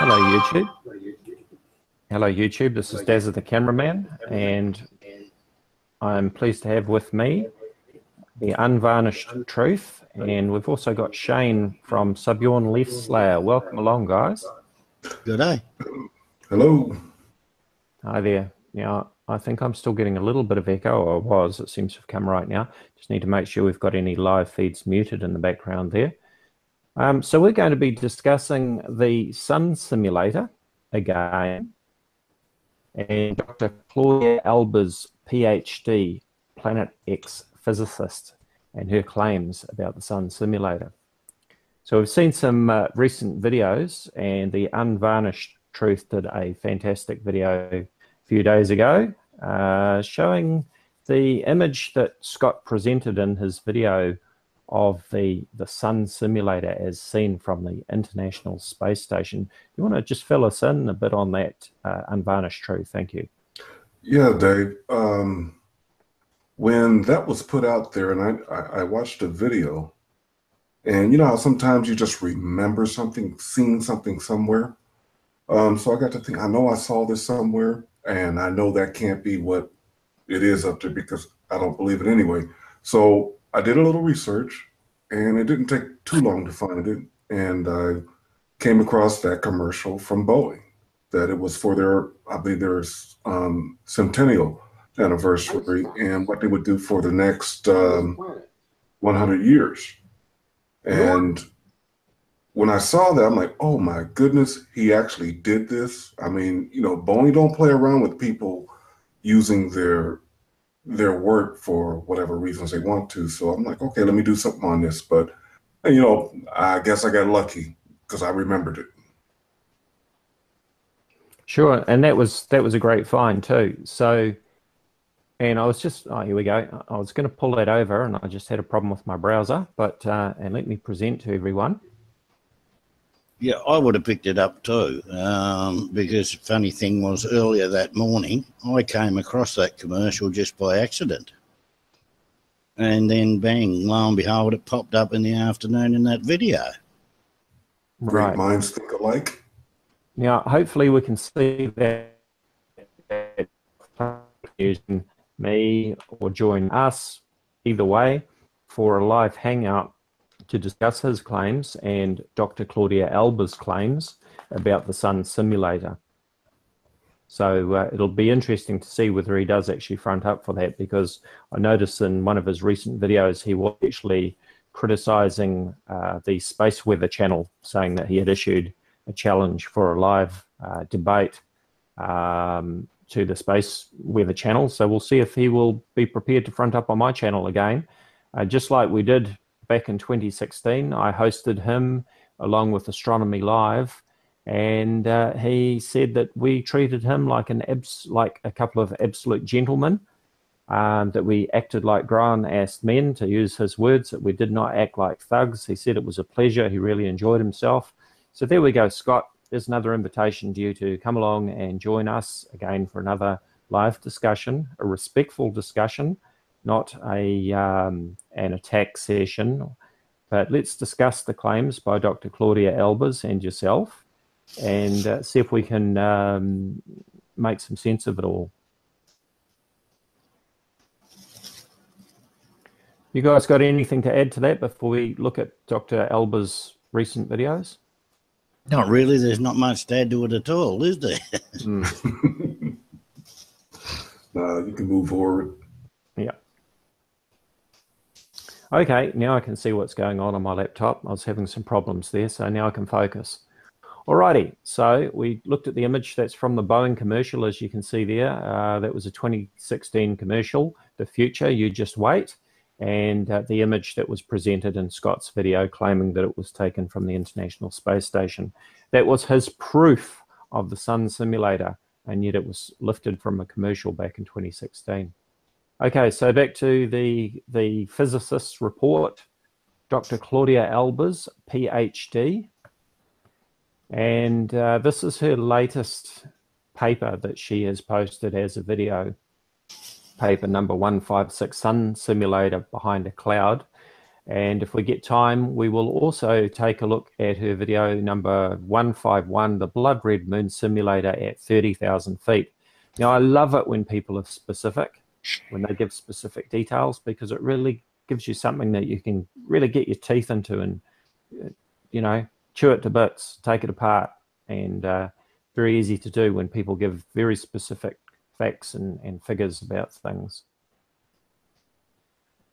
Hello YouTube. Hello YouTube, this is Dazzathecameraman, and I'm pleased to have with me the Unvarnished Truth, and we've also got Shane from Subyorn Leaf Slayer. Welcome along, guys. Good day. Hello. Hi there. Now, I think I'm still getting a little bit of echo, or was. It seems to have come right now. Just need to make sure we've got any live feeds muted in the background there. So we're going to be discussing the Sun Simulator again, and Dr. Claudia Albers, PhD, Planet X physicist, and her claims about the Sun Simulator. So we've seen some recent videos, and the Unvarnished Truth did a fantastic video a few days ago showing the image that Scott presented in his video of the Sun Simulator as seen from the International Space Station. You want to just fill us in a bit on that Unvarnished Truth? Thank you. Yeah, Dave. When that was put out there, and I watched a video, and you know how sometimes you just remember something, seen something somewhere. So I got to think, I know I saw this somewhere, and I know that can't be what it is up there because I don't believe it anyway. So I did a little research, and it didn't take too long to find it. And I came across that commercial from Boeing, that it was for their, I believe their centennial anniversary and what they would do for the next 100 years. And when I saw that, I'm like, oh my goodness, he actually did this. I mean, you know, Boeing don't play around with people using their work for whatever reasons they want to. So I'm like, okay, let me do something on this. But, you know, I guess I got lucky because I remembered it. Sure, and that was a great find too. So, and I was just, oh, here we go. I was going to pull that over, and I just had a problem with my browser. But and let me present to everyone. Yeah, I would have picked it up too, because the funny thing was earlier that morning, I came across that commercial just by accident. And then bang, lo and behold, it popped up in the afternoon in that video. Great Right. minds think alike. Now, hopefully we can see that using me or join us, either way, for a live hangout to discuss his claims and Dr. Claudia Albers' claims about the Sun Simulator. So it'll be interesting to see whether he does actually front up for that, because I noticed in one of his recent videos he was actually criticizing the Space Weather channel, saying that he had issued a challenge for a live debate to the Space Weather channel. So we'll see if he will be prepared to front up on my channel again, just like we did back in 2016. I hosted him along with Astronomy Live, and he said that we treated him like a couple of absolute gentlemen, that we acted like grown-ass men, to use his words, that we did not act like thugs. He said it was a pleasure. He really enjoyed himself. So there we go, Scott. There's another invitation to you to come along and join us again for another live discussion, a respectful discussion, not an attack session, but let's discuss the claims by Dr. Claudia Albers and yourself, and see if we can make some sense of it all. You guys got anything to add to that before we look at Dr. Albers' recent videos? Not really. There's not much to add to it at all, is there? You can move forward. Yeah. Okay, now I can see what's going on my laptop. I was having some problems there, so now I can focus. Alrighty, so we looked at the image that's from the Boeing commercial, as you can see there. That was a 2016 commercial, The Future, You Just Wait, and the image that was presented in Scott's video claiming that it was taken from the International Space Station. That was his proof of the Sun Simulator, and yet it was lifted from a commercial back in 2016. Okay, so back to the physicist's report, Dr. Claudia Albers, PhD, and this is her latest paper that she has posted as a video, paper number 156, Sun Simulator Behind a Cloud. And if we get time, we will also take a look at her video number 151, the Blood Red Moon Simulator at 30,000 feet. Now, I love it when people are specific, when they give specific details, because it really gives you something that you can really get your teeth into and, you know, chew it to bits, take it apart, and very easy to do when people give very specific facts and figures about things.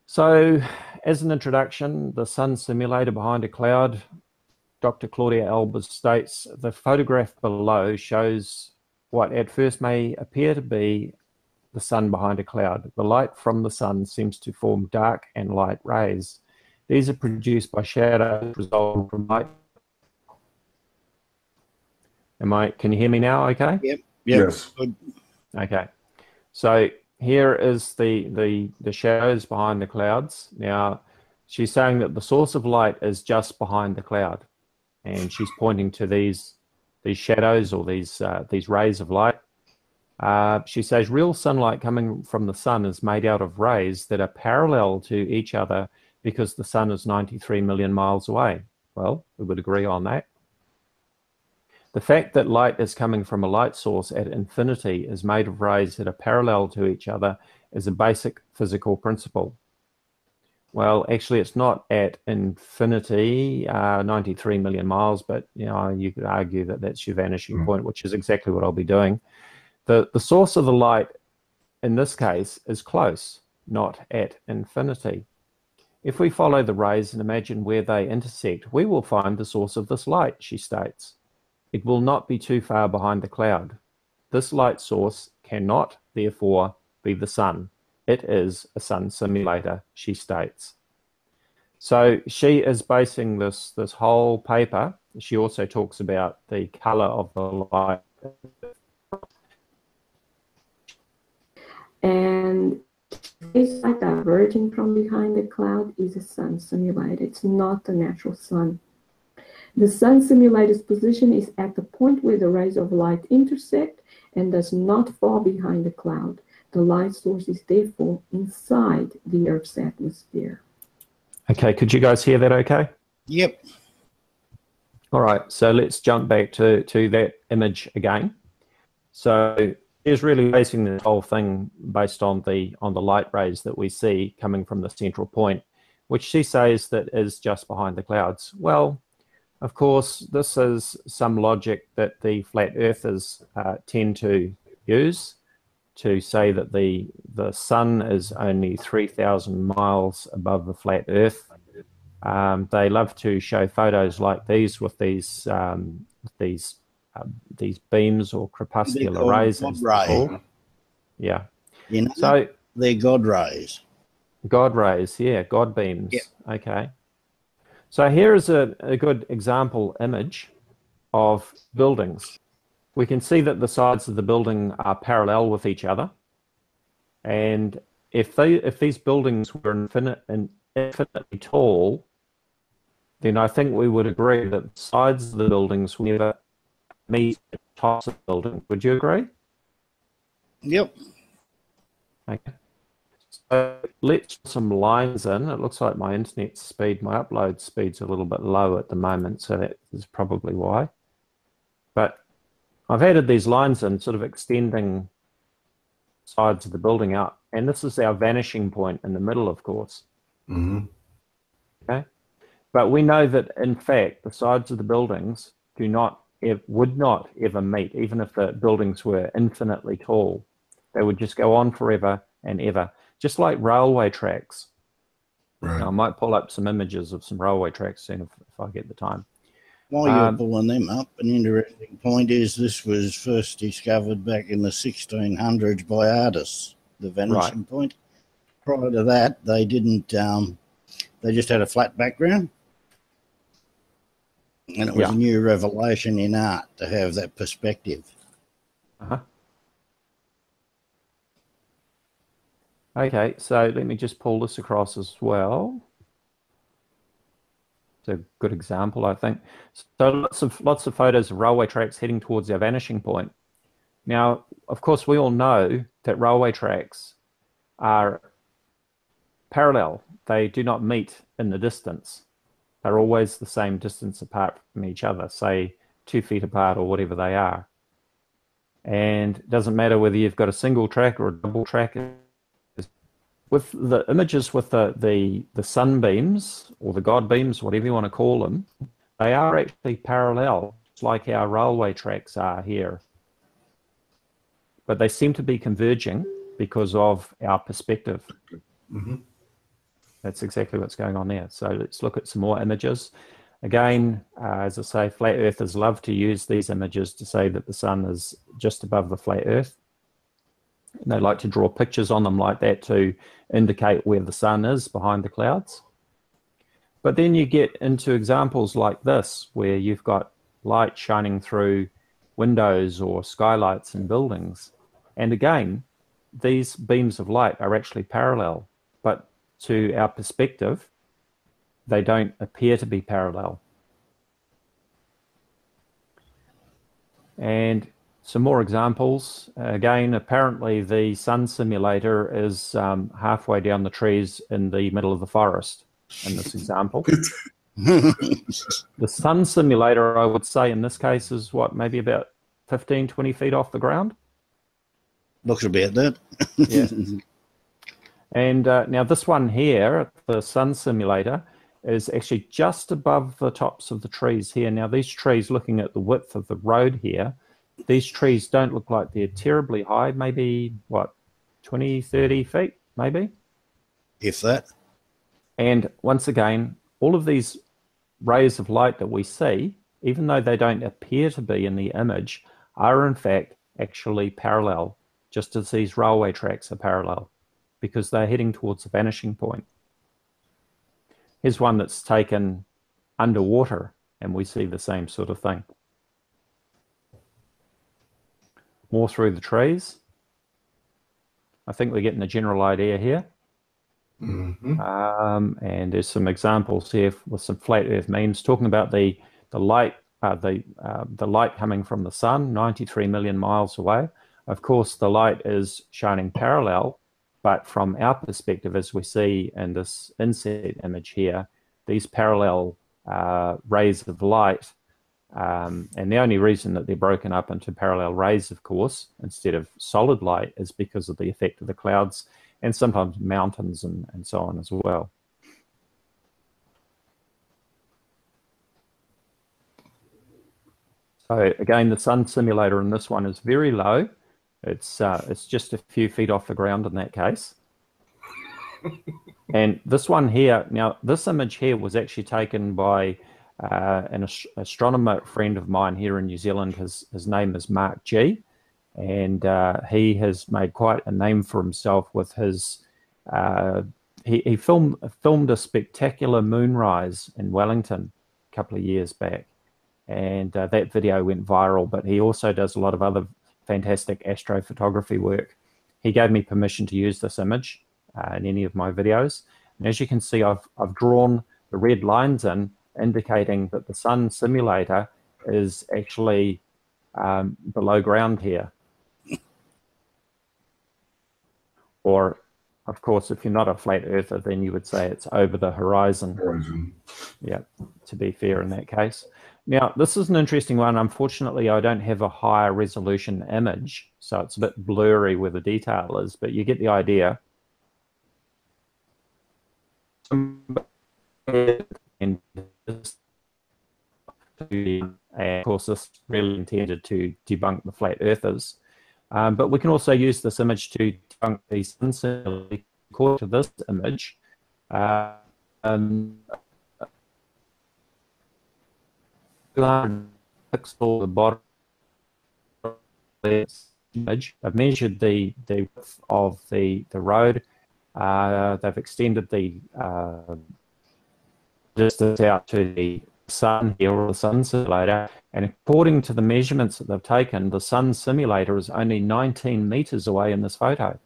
So, as an introduction, the sun simulator behind a cloud, Dr. Claudia Albers states, the photograph below shows what at first may appear to be the sun behind a cloud. The light from the sun seems to form dark and light rays. These are produced by shadows resulting from light. Can you hear me now okay? Yep. Yes. Good. Okay. So here is the shadows behind the clouds. Now, she's saying that the source of light is just behind the cloud, and she's pointing to these shadows or these rays of light. She says real sunlight coming from the sun is made out of rays that are parallel to each other because the sun is 93 million miles away. Well, we would agree on that. The fact that light is coming from a light source at infinity is made of rays that are parallel to each other is a basic physical principle. Well, actually, it's not at infinity, 93 million miles, but you know, you could argue that that's your vanishing point, which is exactly what I'll be doing. The source of the light in this case is close, not at infinity. If we follow the rays and imagine where they intersect, we will find the source of this light, she states. It will not be too far behind the cloud. This light source cannot, therefore, be the sun. It is a sun simulator, she states. So she is basing this whole paper. She also talks about the color of the light. And this light diverging from behind the cloud is a sun simulator. It's not the natural sun. The sun simulator's position is at the point where the rays of light intersect and does not fall behind the cloud. The light source is therefore inside the Earth's atmosphere. Okay, could you guys hear that okay? Yep. All right, so let's jump back to that image again. So here's really basing the whole thing based on the light rays that we see coming from the central point, which she says that is just behind the clouds. Well, of course, this is some logic that the flat earthers tend to use to say that the sun is only 3,000 miles above the flat earth. They love to show photos like these with these beams or crepuscular rays. Yeah. You know, so they're God rays. God rays, yeah, God beams. Yep. Okay. So here is a good example image of buildings. We can see that the sides of the building are parallel with each other. And if these buildings were infinitely tall, then I think we would agree that the sides of the buildings will never meet the tops of the building. Would you agree? Yep. Okay. So let's put some lines in. It looks like my internet speed, my upload speed's a little bit low at the moment, so that is probably why. But I've added these lines in, sort of extending sides of the building out, and this is our vanishing point in the middle, of course. Mm-hmm. Okay, but we know that in fact the sides of the buildings would not ever meet, even if the buildings were infinitely tall. They would just go on forever and ever. Just like railway tracks. Right. Now, I might pull up some images of some railway tracks soon if I get the time. While you're pulling them up, an interesting point is this was first discovered back in the 1600s by artists, the vanishing point. Prior to that, they didn't, they just had a flat background. And it was a new revelation in art to have that perspective. Uh-huh. Okay, so let me just pull this across as well. It's a good example, I think. So lots of photos of railway tracks heading towards our vanishing point. Now, of course, we all know that railway tracks are parallel. They do not meet in the distance. They're always the same distance apart from each other, say 2 feet apart or whatever they are. And it doesn't matter whether you've got a single track or a double track. With the images with the sunbeams or the God beams, whatever you want to call them, they are actually parallel, like our railway tracks are here. But they seem to be converging because of our perspective. Mm-hmm. That's exactly what's going on there. So let's look at some more images. Again, as I say, flat earthers love to use these images to say that the sun is just above the flat earth. And they like to draw pictures on them like that to indicate where the sun is behind the clouds. But then you get into examples like this, where you've got light shining through windows or skylights in buildings. And again, these beams of light are actually parallel, but to our perspective, they don't appear to be parallel. And some more examples. Again, apparently the sun simulator is halfway down the trees in the middle of the forest in this example. The sun simulator, I would say in this case, is what, maybe about 15, 20 feet off the ground? Looks about that. Yeah. And now this one here, the sun simulator, is actually just above the tops of the trees here. Now these trees, looking at the width of the road here, these trees don't look like they're terribly high, maybe, what, 20, 30 feet, maybe? If that. And once again, all of these rays of light that we see, even though they don't appear to be in the image, are in fact actually parallel, just as these railway tracks are parallel, because they're heading towards the vanishing point. Here's one that's taken underwater, and we see the same sort of thing. More through the trees. I think we're getting a general idea here. Mm-hmm. And there's some examples here with some flat Earth memes talking about the light coming from the sun, 93 million miles away. Of course, the light is shining parallel, but from our perspective, as we see in this inset image here, these parallel rays of light, and the only reason that they're broken up into parallel rays, of course, instead of solid light, is because of the effect of the clouds and sometimes mountains and so on as well. So again, the sun simulator in this one is very low. It's just a few feet off the ground in that case. And this one here, now this image here was actually taken by an astronomer friend of mine here in New Zealand. His name is Mark G. And he has made quite a name for himself with his, he filmed a spectacular moonrise in Wellington a couple of years back. And that video went viral, but he also does a lot of other fantastic astrophotography work. He gave me permission to use this image in any of my videos. And as you can see, I've drawn the red lines in, indicating that the sun simulator is actually below ground here. Or, of course, if you're not a flat earther, then you would say it's over the horizon. Yeah, to be fair in that case. Now, this is an interesting one. Unfortunately, I don't have a higher resolution image, so it's a bit blurry where the detail is, but you get the idea. And of course, this is really intended to debunk the flat earthers. But we can also use this image to debunk the sun simulator. According to this image, pixel the bottom of this image. I've measured the width of the road. They've extended the distance out to the sun here, or the sun simulator, and according to the measurements that they've taken, the sun simulator is only 19 meters away in this photo.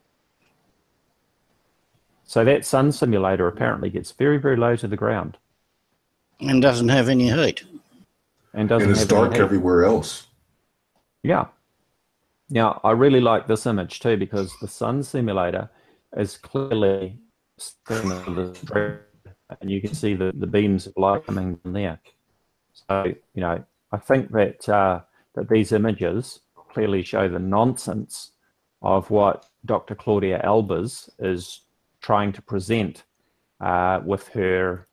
So that sun simulator apparently gets very, very low to the ground. And doesn't have any heat. And it's dark everywhere else. Yeah. Now, I really like this image too, because the sun simulator is clearly and you can see the beams of light coming from there. So, you know, I think that that these images clearly show the nonsense of what Dr. Claudia Albers is trying to present with her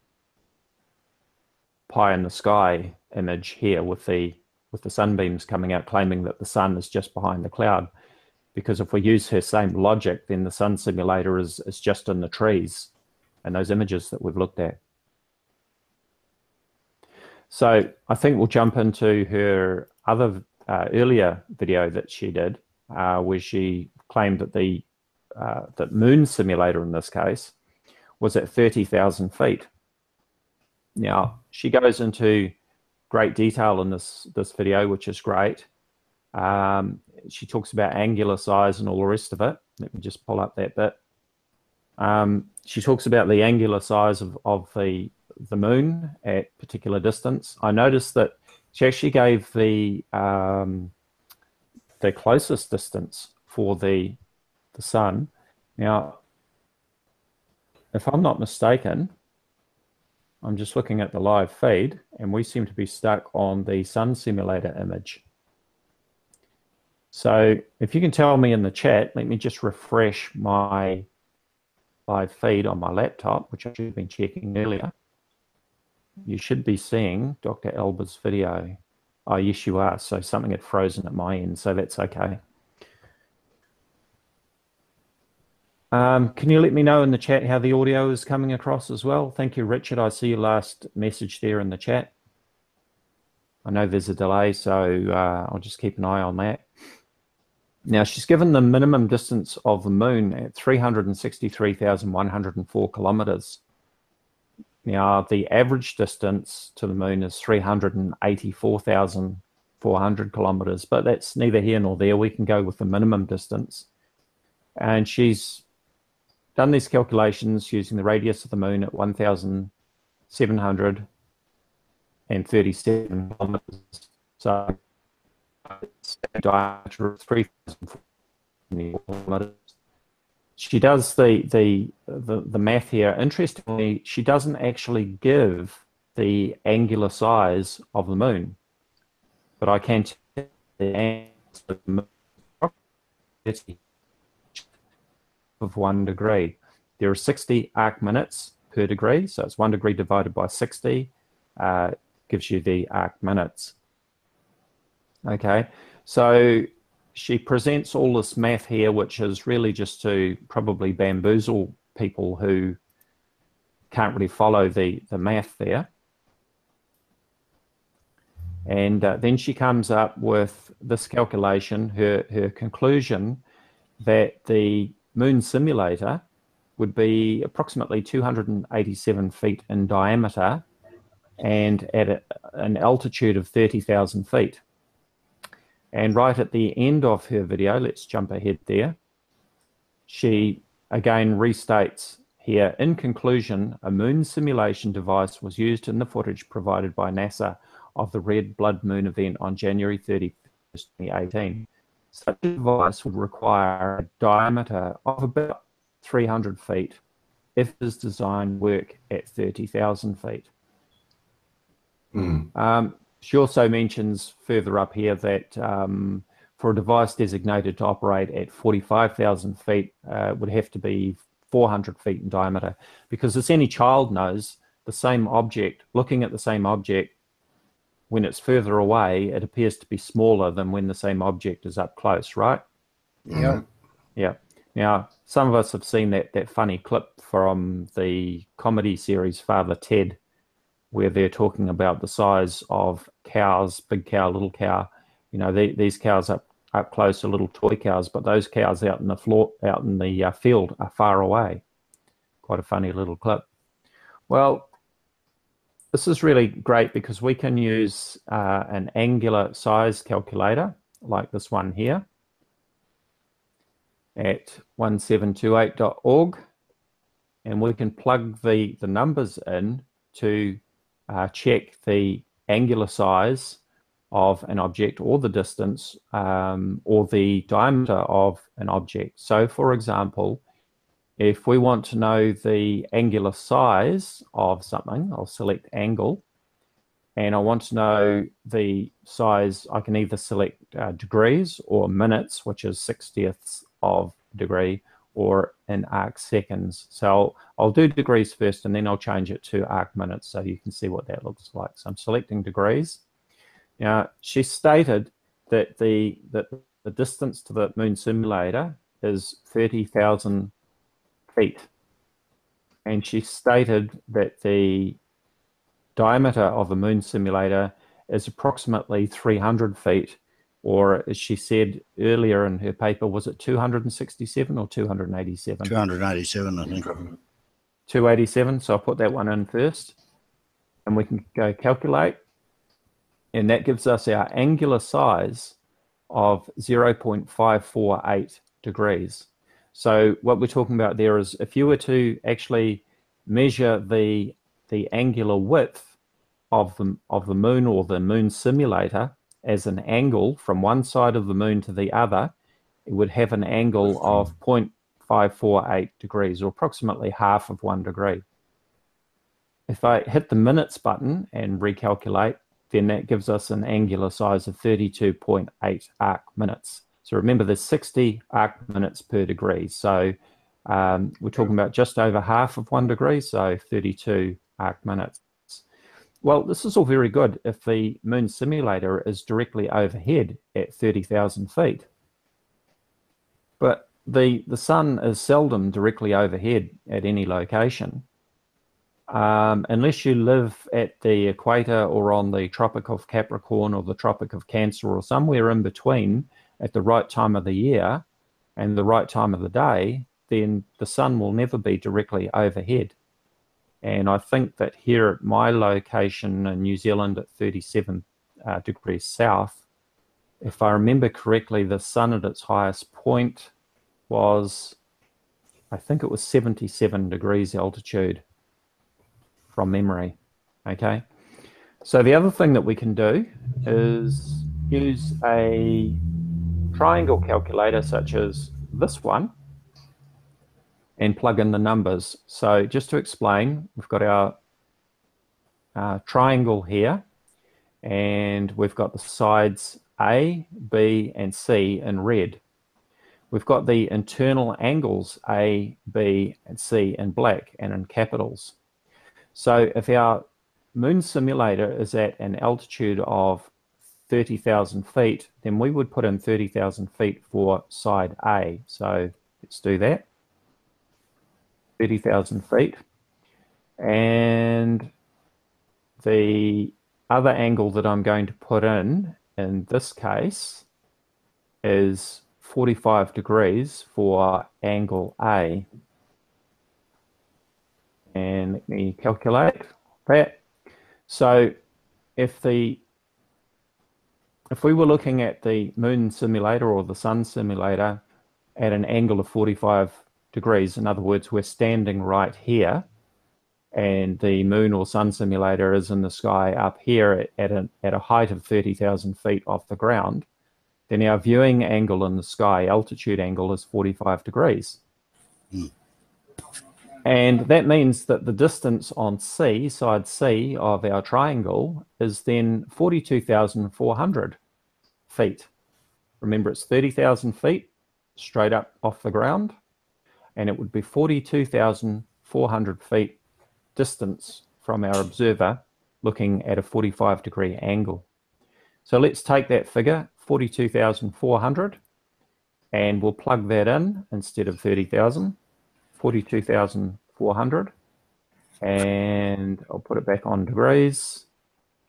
pie in the sky image here with the sunbeams coming out, claiming that the sun is just behind the cloud. Because if we use her same logic, then the sun simulator is just in the trees and those images that we've looked at. So I think we'll jump into her other earlier video that she did, where she claimed that the that moon simulator in this case was at 30,000 feet. Now, she goes into great detail in this video, which is great. She talks about angular size and all the rest of it. Let me just pull up that bit. She talks about the angular size of the moon at particular distance. I noticed that she actually gave the closest distance for the sun. Now, if I'm not mistaken, I'm just looking at the live feed, and we seem to be stuck on the sun simulator image. So if you can tell me in the chat, let me just refresh my live feed on my laptop, which I should have been checking earlier. You should be seeing Dr. Albers' video. Oh, yes, you are. So something had frozen at my end, so that's okay. Can you let me know in the chat how the audio is coming across as well? Thank you, Richard. I see your last message there in the chat. I know there's a delay, so I'll just keep an eye on that. Now, she's given the minimum distance of the moon at 363,104 kilometers. Now, the average distance to the moon is 384,400 kilometers, but that's neither here nor there. We can go with the minimum distance. And she's done these calculations using the radius of the moon at 1,737 kilometers. So it's a diameter of 3,000 kilometers. She does the math here. Interestingly, she doesn't actually give the angular size of the moon, but I can tell the angle of the moon of 1 degree. There are 60 arc minutes per degree, so it's 1 degree divided by 60 gives you the arc minutes. Okay, so she presents all this math here, which is really just to probably bamboozle people who can't really follow the math there. And then she comes up with this calculation, her conclusion that the moon simulator would be approximately 287 feet in diameter and at an altitude of 30,000 feet. And right at the end of her video, let's jump ahead there, she again restates here, in conclusion, a moon simulation device was used in the footage provided by NASA of the red blood moon event on January 31st, 2018. Such a device would require a diameter of about 300 feet if it is designed to work at 30,000 feet. She also mentions further up here that for a device designated to operate at 45,000 feet, it would have to be 400 feet in diameter, because as any child knows, the same object, looking at the same object, when it's further away, it appears to be smaller than when the same object is up close, right? Yeah. Yeah. Now, some of us have seen that funny clip from the comedy series Father Ted, where they're talking about the size of cows, big cow, little cow. You know, these cows up close are little toy cows, but those cows out in the field are far away. Quite a funny little clip. Well, this is really great because we can use an angular size calculator like this one here at 1728.org, and we can plug the numbers in to check the angular size of an object or the distance or the diameter of an object. So, for example, if we want to know the angular size of something, I'll select angle, and I want to know the size, I can either select degrees or minutes, which is 60ths of degree, or in arc seconds. So I'll do degrees first, and then I'll change it to arc minutes so you can see what that looks like. So I'm selecting degrees. Now, she stated that the distance to the moon simulator is 30,000 feet. And she stated that the diameter of a moon simulator is approximately 300 feet, or as she said earlier in her paper, was it 267 or 287? 287, I think. 287, so I'll put that one in first. And we can go calculate. And that gives us our angular size of 0.548 degrees. So what we're talking about there is if you were to actually measure the angular width of the moon or the moon simulator as an angle from one side of the moon to the other, it would have an angle of 0.548 degrees, or approximately half of 1 degree. If I hit the minutes button and recalculate, then that gives us an angular size of 32.8 arc minutes. So remember, there's 60 arc minutes per degree. So we're talking about just over half of 1 degree, so 32 arc minutes. Well, this is all very good if the moon simulator is directly overhead at 30,000 feet. But the sun is seldom directly overhead at any location. Unless you live at the equator or on the Tropic of Capricorn or the Tropic of Cancer or somewhere in between at the right time of the year and the right time of the day, then the sun will never be directly overhead. And I think that here at my location in New Zealand at 37 degrees south, if I remember correctly, the sun at its highest point was, I think it was 77 degrees altitude from memory. Okay. So the other thing that we can do is use a triangle calculator such as this one and plug in the numbers. So just to explain, we've got our triangle here, and we've got the sides A, B, and C in red. We've got the internal angles A, B, and C in black and in capitals. So if our moon simulator is at an altitude of 30,000 feet, then we would put in 30,000 feet for side A. So let's do that. 30,000 feet. And the other angle that I'm going to put in this case is 45 degrees for angle A. And let me calculate that. So if we were looking at the moon simulator or the sun simulator at an angle of 45 degrees, in other words, we're standing right here, and the moon or sun simulator is in the sky up here at a height of 30,000 feet off the ground, then our viewing angle in the sky, altitude angle, is 45 degrees. And that means that the distance on C, side C of our triangle, is then 42,400 feet. Remember, it's 30,000 feet straight up off the ground, and it would be 42,400 feet distance from our observer looking at a 45 degree angle. So let's take that figure, 42,400, and we'll plug that in instead of 30,000, 42,400, and I'll put it back on degrees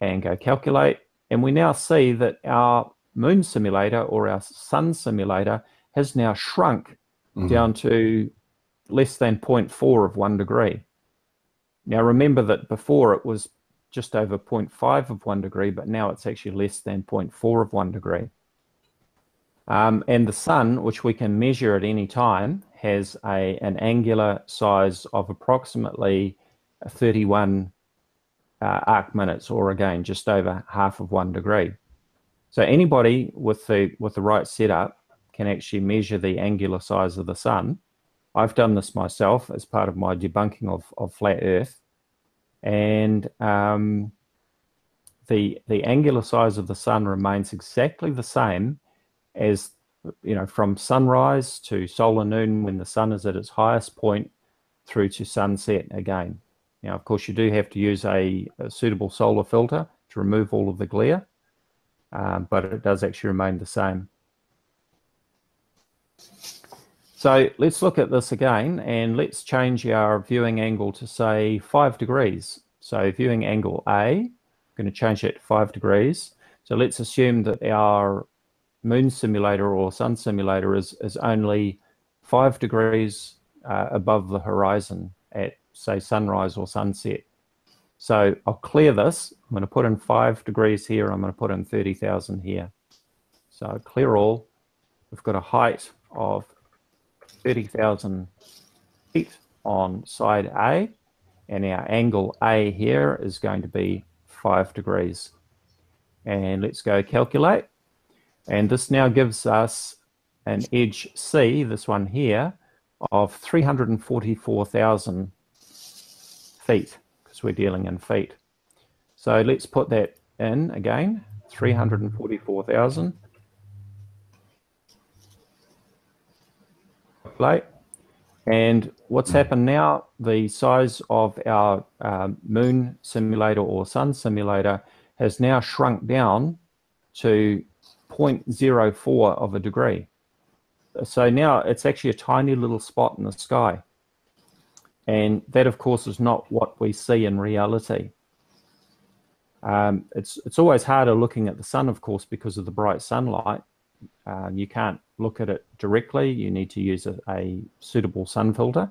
and go calculate. And we now see that our moon simulator or our sun simulator has now shrunk down to less than 0.4 of 1 degree. Now remember that before it was just over 0.5 of 1 degree, but now it's actually less than 0.4 of 1 degree. And the sun, which we can measure at any time, has an angular size of approximately 31 arc minutes, or again, just over half of 1 degree. So anybody with the right setup can actually measure the angular size of the sun I've done this myself as part of my debunking of flat Earth, and the angular size of the sun remains exactly the same as, you know, from sunrise to solar noon when the sun is at its highest point through to sunset again. Now, of course, you do have to use a suitable solar filter to remove all of the glare, but it does actually remain the same. So let's look at this again, and let's change our viewing angle to, say, 5 degrees. So viewing angle A, I'm going to change it to 5 degrees. So let's assume that our moon simulator or sun simulator is only 5 degrees above the horizon at, say, sunrise or sunset. So I'll clear this. I'm going to put in 5 degrees here. I'm going to put in 30,000 here. So clear all. We've got a height of 30,000 feet on side A, and our angle A here is going to be 5 degrees. And let's go calculate. And this now gives us an edge C, this one here, of 344,000 feet, because we're dealing in feet. So let's put that in again, 344,000. And what's happened now, the size of our moon simulator or sun simulator has now shrunk down to 0.04 of a degree. So now it's actually a tiny little spot in the sky. And that, of course, is not what we see in reality. It's always harder looking at the sun, of course, because of the bright sunlight. You can't look at it directly. You need to use a suitable sun filter.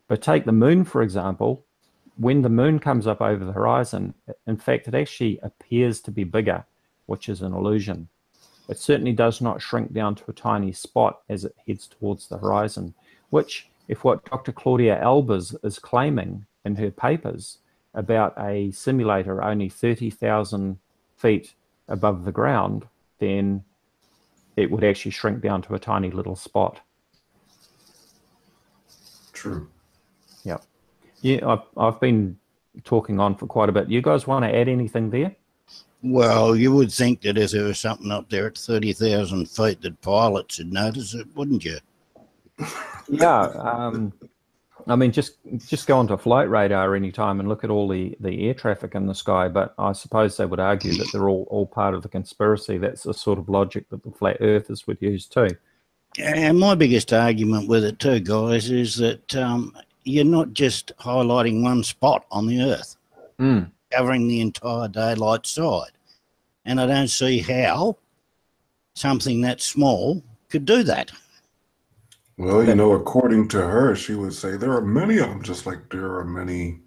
But take the moon, for example. When the moon comes up over the horizon, in fact, it actually appears to be bigger, which is an illusion. It certainly does not shrink down to a tiny spot as it heads towards the horizon, which, if what Dr. Claudia Albers is claiming in her papers about a simulator only 30,000 feet above the ground, then it would actually shrink down to a tiny little spot. True. Yeah. Yeah, I've been talking on for quite a bit. You guys want to add anything there? Well, you would think that if there was something up there at 30,000 feet that pilots would notice it, wouldn't you? Yeah. I mean, just go onto flight radar anytime and look at all the air traffic in the sky. But I suppose they would argue that they're all part of the conspiracy. That's the sort of logic that the flat earthers would use too. And my biggest argument with it too, guys, is that you're not just highlighting one spot on the Earth, covering the entire daylight side. And I don't see how something that small could do that. Well, you know, according to her, she would say there are many of them, just like there are many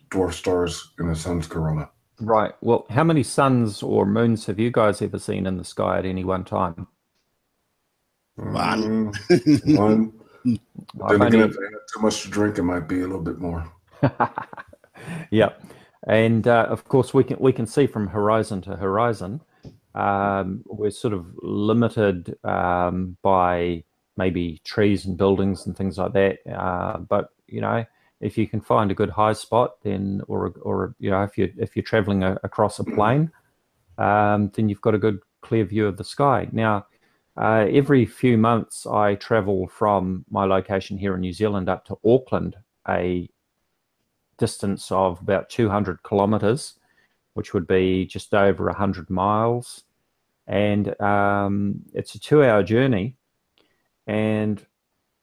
dwarf stars in the sun's corona. Right. Well, how many suns or moons have you guys ever seen in the sky at any one time? One. One. Then again, if they had too much to drink, it might be a little bit more. Yeah. And of course, we can see from horizon to horizon. We're sort of limited by maybe trees and buildings and things like that. But you know, if you can find a good high spot, then or you know, if you're traveling across a plain, then you've got a good clear view of the sky. Now, every few months, I travel from my location here in New Zealand up to Auckland, a distance of about 200 kilometers, which would be just over 100 miles. And it's a 2-hour journey. And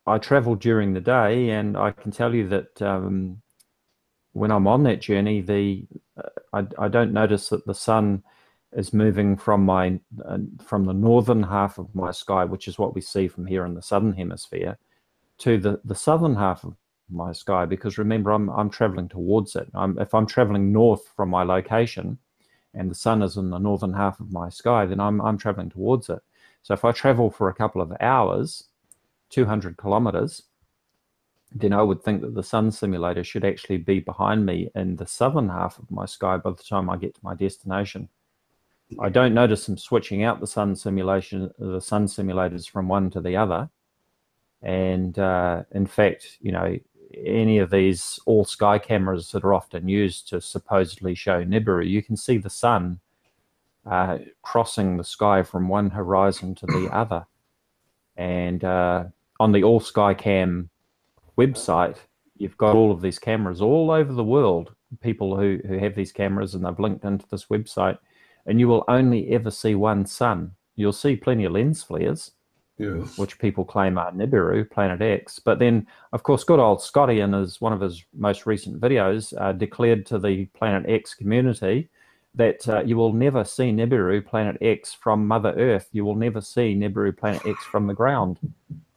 I travel during the day, and I can tell you that when I'm on that journey, I don't notice that the sun is moving from the northern half of my sky, which is what we see from here in the southern hemisphere, to the southern half of my sky, because remember, I'm traveling towards it. If I'm traveling north from my location and the sun is in the northern half of my sky, then I'm traveling towards it. So if I travel for a couple of hours, 200 kilometers, then I would think that the sun simulator should actually be behind me in the southern half of my sky by the time I get to my destination. I don't notice them switching out the sun simulators from one to the other. And in fact, you know, any of these all sky cameras that are often used to supposedly show Nibiru, you can see the sun crossing the sky from one horizon to the other. And on the All Sky Cam website, you've got all of these cameras all over the world, people who have these cameras, and they've linked into this website, and you will only ever see one sun. You'll see plenty of lens flares, Yes. which people claim are Nibiru, Planet X. But then, of course, good old Scotty, in one of his most recent videos, declared to the Planet X community that you will never see Nibiru, Planet X from Mother Earth. You will never see Nibiru, Planet X from the ground,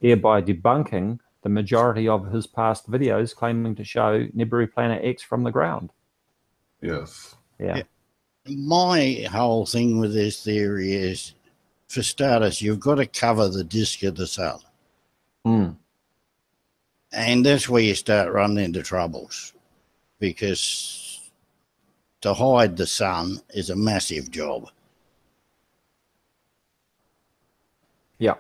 thereby debunking the majority of his past videos claiming to show Nibiru, Planet X from the ground. Yes. Yeah. My whole thing with this theory is, for starters, you've got to cover the disk of the sun. Mm. And that's where you start running into troubles, because to hide the sun is a massive job. Yeah.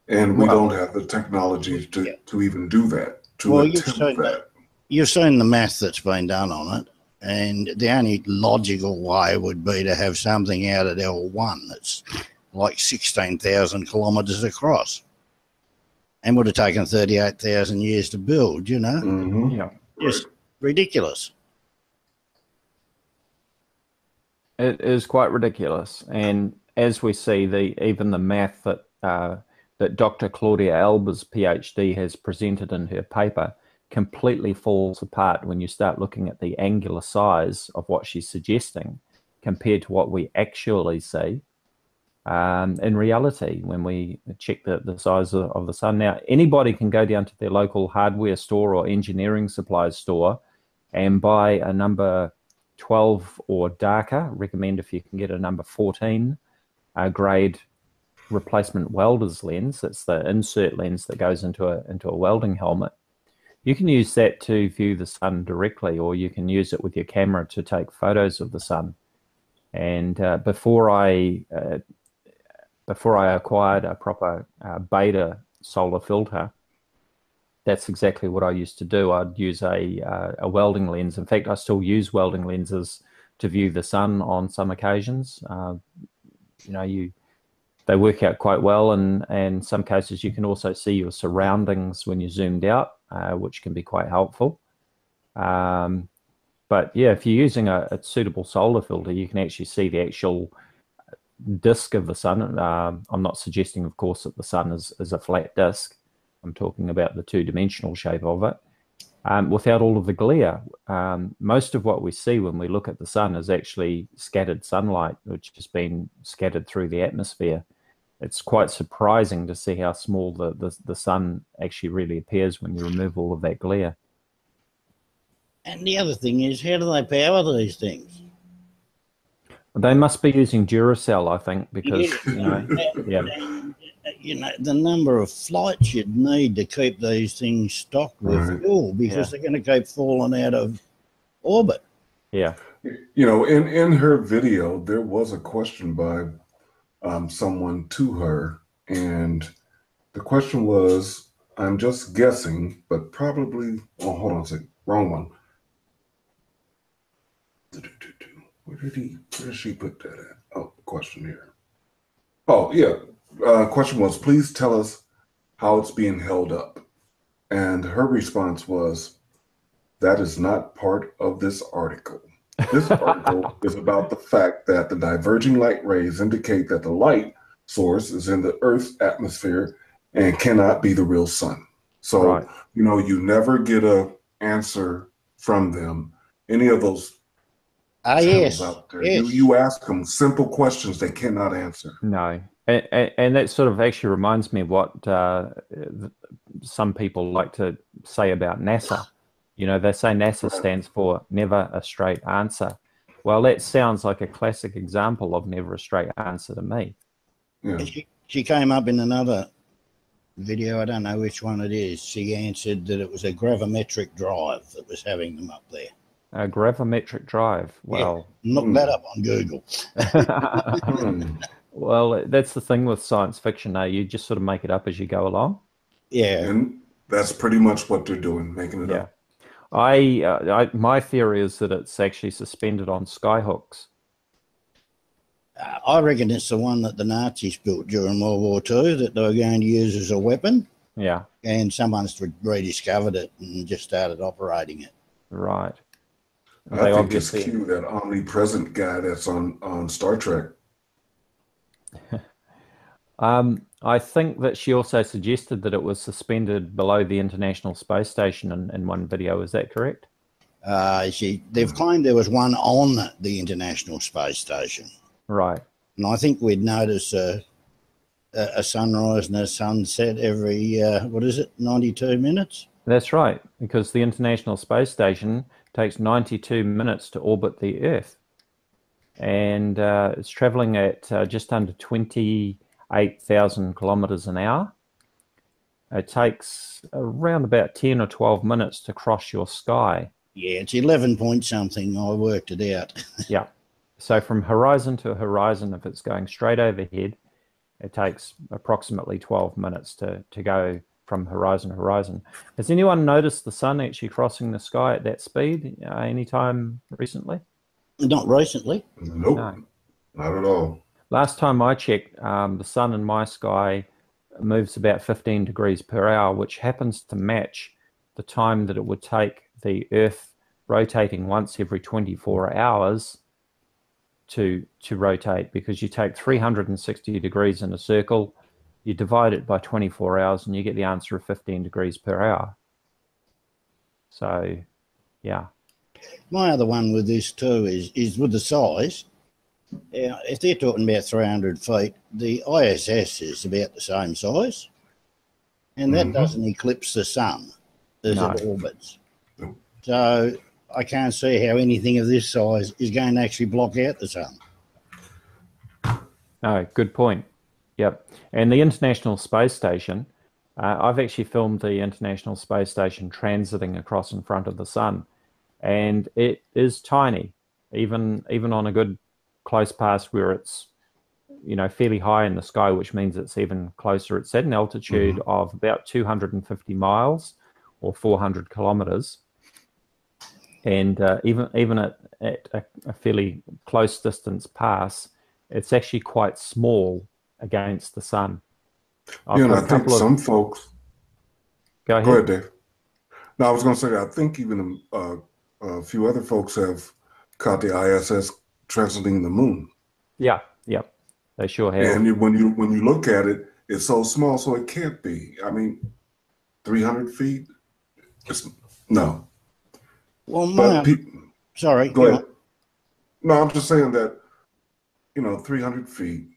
And we don't have the technology to even do that, to attempt that. You've seen the math that's been done on it, and the only logical way would be to have something out at L1 that's like 16,000 kilometres across, and would have taken 38,000 years to build, you know? Mm-hmm. Yeah. Just ridiculous. It is quite ridiculous. And as we see, even the math that Dr. Claudia Albers, PhD, has presented in her paper completely falls apart when you start looking at the angular size of what she's suggesting compared to what we actually see in reality when we check the size of the sun. Now, anybody can go down to their local hardware store or engineering supplies store and buy a number 12 or darker. Recommend if you can get a number 14 grade replacement welder's lens. That's the insert lens that goes into a welding helmet. You can use that to view the sun directly, or you can use it with your camera to take photos of the sun. And before I acquired a proper beta solar filter, that's exactly what I used to do. I'd use a welding lens. In fact, I still use welding lenses to view the sun on some occasions. They work out quite well, and in some cases you can also see your surroundings when you're zoomed out, which can be quite helpful. But yeah, if you're using a suitable solar filter, you can actually see the actual disk of the sun. I'm not suggesting, of course, that the sun is a flat disk. I'm talking about the two-dimensional shape of it, without all of the glare. Most of what we see when we look at the sun is actually scattered sunlight, which has been scattered through the atmosphere. It's quite surprising to see how small the sun actually really appears when you remove all of that glare. And the other thing is, how do they power these things? They must be using Duracell, I think, because the number of flights you'd need to keep these things stocked with fuel, because they're going to keep falling out of orbit. Yeah. You know, in her video, there was a question by someone to her, and the question was, I'm just guessing, but probably, oh, hold on a second, wrong one. Where did she put that at? Oh, question here. Oh, yeah. Question was, please tell us how it's being held up. And her response was, that is not part of this article. This article is about the fact that the diverging light rays indicate that the light source is in the Earth's atmosphere and cannot be the real sun. So, you never get an answer from them. Any of those out there. You ask them simple questions they cannot answer. No. And that sort of actually reminds me of what some people like to say about NASA. You know, they say NASA stands for never a straight answer. Well, that sounds like a classic example of never a straight answer to me. Yeah. She came up in another video, I don't know which one it is. She answered that it was a gravimetric drive that was having them up there. A gravimetric drive. Well, look that up on Google. Well, that's the thing with science fiction, you just sort of make it up as you go along. Yeah. And that's pretty much what they're doing, making it Yeah. up. My theory is that it's actually suspended on skyhooks. I reckon it's the one that the Nazis built during World War II that they were going to use as a weapon. Yeah. And someone's rediscovered it and just started operating it. Right. I think it's Q, that omnipresent guy that's on Star Trek. I think that she also suggested that it was suspended below the International Space Station in one video. Is that correct? They've claimed there was one on the International Space Station. Right. And I think we'd notice a sunrise and a sunset every, 92 minutes? That's right, because the International Space Station takes 92 minutes to orbit the Earth. And it's traveling at just under 28,000 kilometers an hour. It takes around about 10 or 12 minutes to cross your sky. Yeah, it's 11 point something. I worked it out. Yeah. So from horizon to horizon, if it's going straight overhead, it takes approximately 12 minutes to go from horizon to horizon. Has anyone noticed the sun actually crossing the sky at that speed anytime recently? Not recently. Nope, No. Not at all. Last time I checked, the sun in my sky moves about 15 degrees per hour, which happens to match the time that it would take the Earth rotating once every 24 hours to rotate, because you take 360 degrees in a circle, you divide it by 24 hours, and you get the answer of 15 degrees per hour. So, yeah. My other one with this too is with the size. If they're talking about 300 feet, the ISS is about the same size, and that doesn't eclipse the sun as it orbits. So I can't see how anything of this size is going to actually block out the sun. No, good point. Yep. And the International Space Station, I've actually filmed the International Space Station transiting across in front of the sun, and it is tiny, even on a good close pass where it's, fairly high in the sky, which means it's even closer. It's at an altitude of about 250 miles or 400 kilometers. And even at a fairly close distance pass, it's actually quite small against the sun. Yeah, and I think some folks... Go ahead. Go ahead, Dave. No, I was going to say, I think even a few other folks have caught the ISS transiting the moon. Yeah, they sure have. And when you look at it, it's so small, so it can't be. I mean, 300 feet? No. Well, sorry. Go ahead. No, I'm just saying that, 300 feet,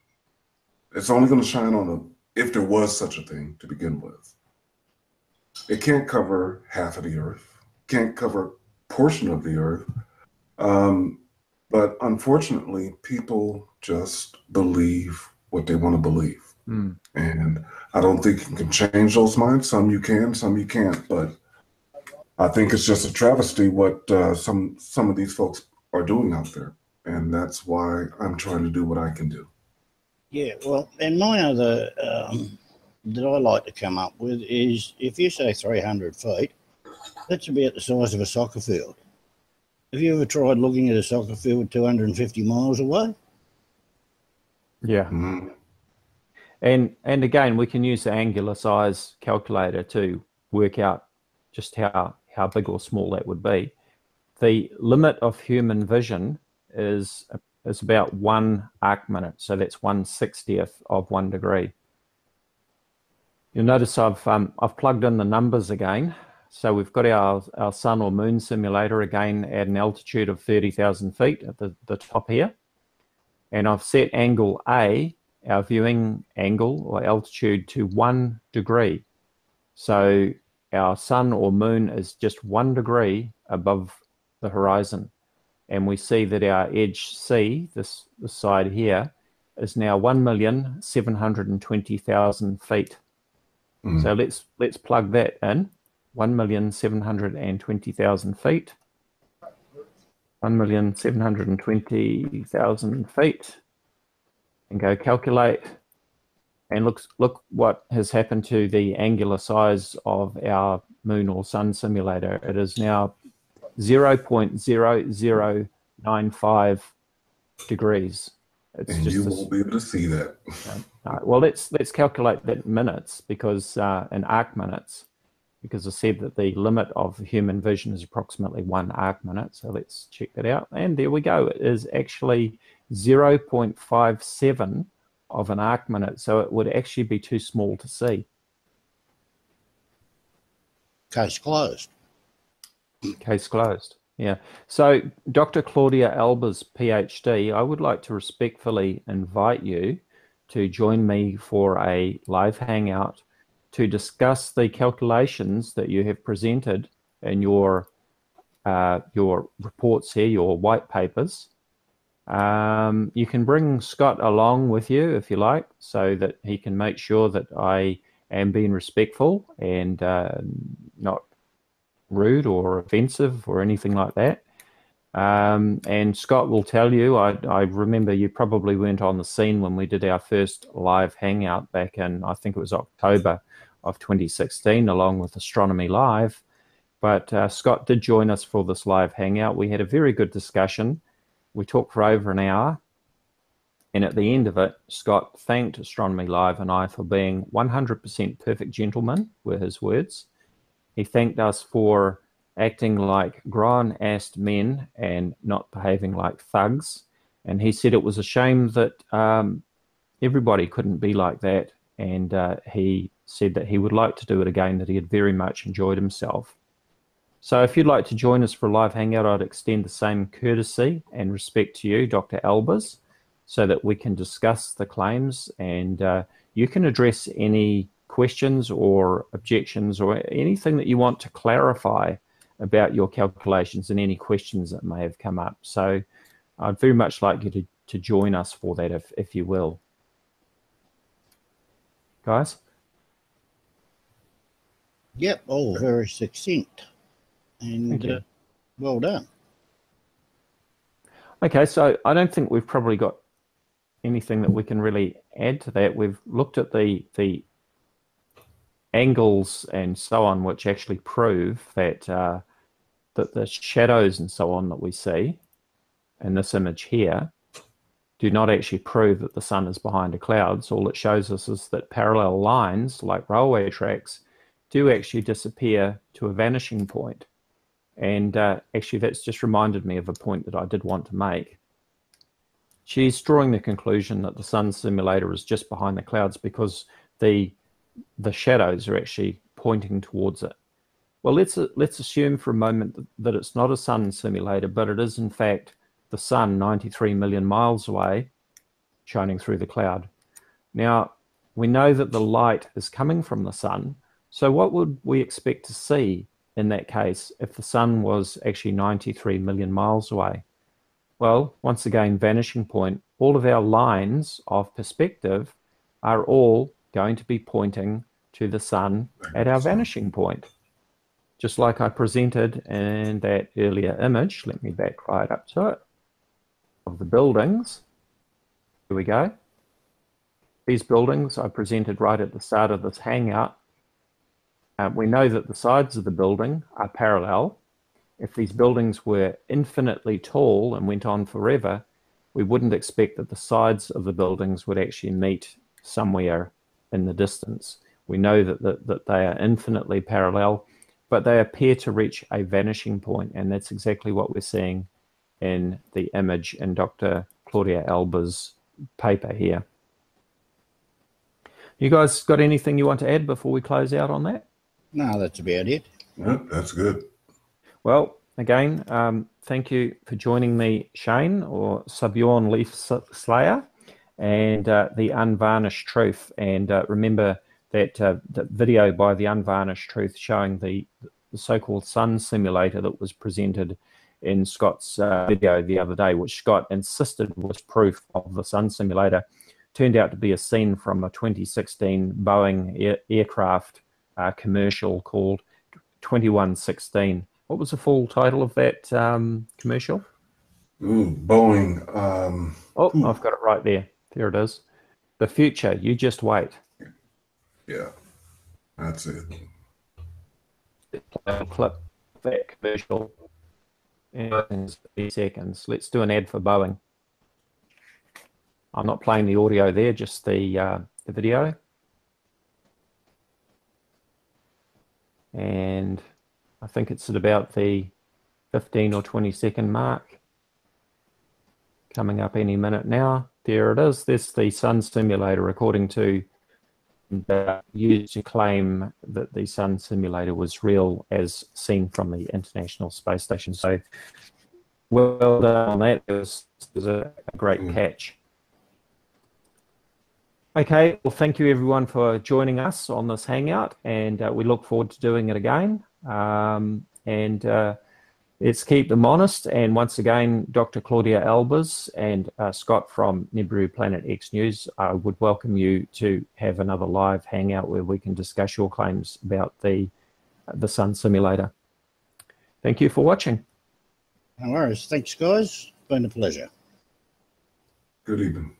it's only going to shine on if there was such a thing to begin with. It can't cover half of the Earth, can't cover a portion of the Earth. But unfortunately, people just believe what they want to believe. And I don't think you can change those minds. Some you can, some you can't. But I think it's just a travesty what some of these folks are doing out there. And that's why I'm trying to do what I can do. Yeah, well, and my other that I like to come up with is, if you say 300 feet, that's about the size of a soccer field. Have you ever tried looking at a soccer field 250 miles away? Yeah. And again, we can use the angular size calculator to work out just how big or small that would be. The limit of human vision is about 1 arc minute, so that's 1/60th of 1 degree. You'll notice I've plugged in the numbers again. So we've got our sun or moon simulator again at an altitude of 30,000 feet at the top here. And I've set angle A, our viewing angle or altitude, to 1 degree. So our sun or moon is just 1 degree above the horizon. And we see that our edge C, this side here, is now 1,720,000 feet. So let's plug that in. 1,720,000 feet. 1,720,000 feet. And go calculate. And look what has happened to the angular size of our moon or sun simulator. It is now 0.0095 degrees. It's and just you this, won't be able to see that. well, let's calculate that in minutes, because in arc minutes, because I said that the limit of human vision is approximately 1 arc minute. So let's check that out. And there we go. It is actually 0.57 of an arc minute. So it would actually be too small to see. Case closed. Case closed. Yeah. So Dr. Claudia Albers, PhD, I would like to respectfully invite you to join me for a live hangout to discuss the calculations that you have presented in your reports here, your white papers. You can bring Scott along with you if you like, so that he can make sure that I am being respectful and not rude or offensive or anything like that. And Scott will tell you, I remember you probably weren't on the scene when we did our first live hangout back in, I think it was October of 2016, along with Astronomy Live. But Scott did join us for this live hangout. We had a very good discussion. We talked for over an hour. And at the end of it, Scott thanked Astronomy Live and I for being 100% perfect gentlemen, were his words. He thanked us for acting like grown-assed men and not behaving like thugs. And he said it was a shame that everybody couldn't be like that. And he said that he would like to do it again, that he had very much enjoyed himself. So if you'd like to join us for a live hangout, I'd extend the same courtesy and respect to you, Dr. Albers, so that we can discuss the claims, and you can address any questions or objections or anything that you want to clarify about your calculations and any questions that may have come up. So I'd very much like you to join us for that, if you will. Guys? Yep, all very succinct. And well done. Okay, so I don't think we've probably got anything that we can really add to that. We've looked at the angles and so on, which actually prove that that the shadows and so on that we see in this image here do not actually prove that the sun is behind a cloud. So all it shows us is that parallel lines, like railway tracks, do actually disappear to a vanishing point. And actually, that's just reminded me of a point that I did want to make. She's drawing the conclusion that the sun simulator is just behind the clouds because the shadows are actually pointing towards it. Well, let's assume for a moment that it's not a sun simulator, but it is in fact the sun 93 million miles away, shining through the cloud. Now, we know that the light is coming from the sun, so what would we expect to see in that case if the sun was actually 93 million miles away? Well, once again, vanishing point, all of our lines of perspective are all going to be pointing to the sun at our vanishing point. Just like I presented in that earlier image, let me back right up to it, of the buildings. Here we go. These buildings I presented right at the start of this hangout. We know that the sides of the building are parallel. If these buildings were infinitely tall and went on forever, we wouldn't expect that the sides of the buildings would actually meet somewhere in the distance. We know that they are infinitely parallel, but they appear to reach a vanishing point, and that's exactly what we're seeing in the image in Dr. Claudia Albers' paper here. You guys got anything you want to add before we close out on that? No, that's about it. Yeah, that's good. Well, again, thank you for joining me, Shane, or Subyorn Leaf Slayer, and The Unvarnished Truth. And remember that the video by The Unvarnished Truth showing the so-called sun simulator that was presented in Scott's video the other day, which Scott insisted was proof of the sun simulator, turned out to be a scene from a 2016 Boeing aircraft commercial called 2116. What was the full title of that commercial? Boeing. I've got it right there. There it is. the future. You just wait. Yeah, that's it. Play a clip that commercial in 30 seconds. Let's do an ad for Boeing. I'm not playing the audio there, just the video. And I think it's at about the 15 or 20-second mark. Coming up any minute now. There it is. There's the sun simulator, according to used to claim that the sun simulator was real as seen from the International Space Station. So well done on that. It was a great catch. Okay, well, thank you everyone for joining us on this hangout, and we look forward to doing it again. Let's keep them honest. And once again, Dr. Claudia Albers and Scott from Nibiru Planet X News, I would welcome you to have another live hangout where we can discuss your claims about the sun simulator. Thank you for watching. No worries. Thanks, guys. It's been a pleasure. Good evening.